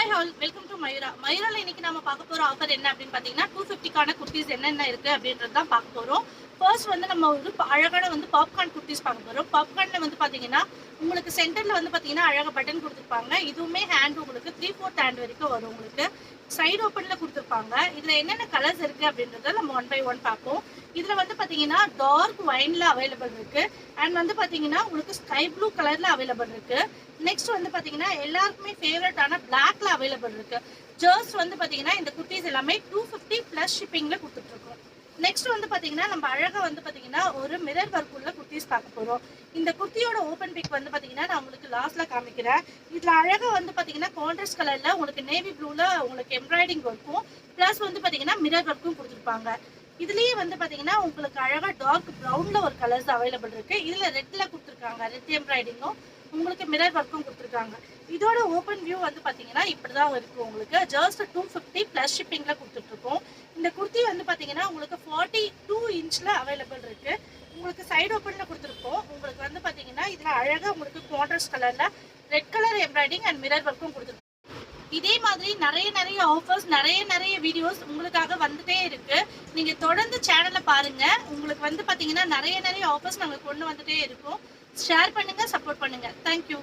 Hi all, welcome to Mayura. மயூரால இன்னைக்கு நாம பார்க்க போற ஆஃபர் என்ன அப்படின்னு பாத்தீங்கன்னா 250க்கான குர்த்திஸ் என்னென்ன இருக்கு அப்படின்றது தான் பார்க்க போறோம். ஃபர்ஸ்ட் வந்து நம்ம ஒரு அழகான வந்து பாப்கார்ன் குர்த்திஸ் பார்க்க போறோம். பாப்கார்ன்ல வந்து பாத்தீங்கன்னா உங்களுக்கு சென்டர்ல வந்து பாத்தீங்கன்னா அழகா பட்டன் கொடுத்துருப்பாங்க. இதுவுமே ஹேண்ட் உங்களுக்கு 3/4 ஹேண்ட் வரைக்கும் வரும். உங்களுக்கு சைடு ஓப்பன்ல கொடுத்துருப்பாங்க. இதுல என்னென்ன கலர்ஸ் இருக்கு அப்படின்றத நம்ம ஒன் பை ஒன் பார்ப்போம். இதுல வந்து பாத்தீங்கன்னா டார்க் வைன்ல அவைலபிள் இருக்கு அண்ட் வந்து பாத்தீங்கன்னா உங்களுக்கு ஸ்கை ப்ளூ கலர்ல அவைலபிள் இருக்கு. நெக்ஸ்ட் வந்து பாத்தீங்கன்னா எல்லாருக்குமே ஃபேவரட்டான பிளாக்ல அவைலபிள் இருக்கு. ஜர்ஸ் வந்து பாத்தீங்கன்னா இந்த குர்த்திஸ் எல்லாமே 250 பிளஸ் ஷிப்பிங்ல கொடுத்துட்டு இருக்கோம். நெக்ஸ்ட் வந்து பாத்தீங்கன்னா நம்ம அழகா வந்து பாத்தீங்கன்னா ஒரு மிரர் ஒர்க் உள்ள குர்த்திஸ் பார்க்க போறோம். இந்த குர்த்தியோட ஓபன் பிக் வந்து பாத்தீங்கன்னா நான் உங்களுக்கு லாஸ்ட்ல காமிக்கிறேன். இதுல அழகா வந்து பாத்தீங்கன்னா கான்ட்ராஸ்ட் கலர்ல உங்களுக்கு நேவி ப்ளூல உங்களுக்கு எம்ப்ராய்டிங் ஒர்க்கும் பிளஸ் வந்து பாத்தீங்கன்னா மிரர் ஒர்க்கும் கொடுத்துருப்பாங்க. இதுலயே வந்து பாத்தீங்கன்னா உங்களுக்கு அழகா டார்க் ப்ரௌன்ல ஒரு கலர்ஸ் அவைலபிள் இருக்கு. இதுல ரெட்ல கொடுத்துருக்காங்க. ரெட் எம்ப்ராய்டிங்கும் உங்களுக்கு மிரர் ஒர்க்கும் கொடுத்துருக்காங்க. இதோட ஓப்பன் வியூ வந்து பாத்தீங்கன்னா இப்படிதான் இருக்கு. உங்களுக்கு ஜஸ்ட் 250 பிளஸ் ஷிப்பிங்ல கொடுத்துட்டு இருக்கோம். இந்த குர்த்தி வந்து பாத்தீங்கன்னா உங்களுக்கு 42 இன்ச்ல அவைலபிள் இருக்கு. உங்களுக்கு சைடு ஓப்பன்ல கொடுத்துருக்கோம். உங்களுக்கு வந்து பாத்தீங்கன்னா இதுல அழகா உங்களுக்கு கான்ட்ராஸ்ட் கலர்ல red colour embroidering and mirror ஒர்க்கும் கொடுத்துருக்கோம். இதே மாதிரி நிறைய ஆஃபர்ஸ் நிறைய வீடியோஸ் உங்களுக்காக வந்துட்டே இருக்கு. நீங்க தொடர்ந்து சேனலை பாருங்க. உங்களுக்கு வந்து பாத்தீங்கன்னா நிறைய ஆஃபர்ஸ் நாங்க கொண்டு வந்துட்டே இருக்கோம். ஷேர் பண்ணுங்க, சப்போர்ட் பண்ணுங்க. தேங்க்யூ.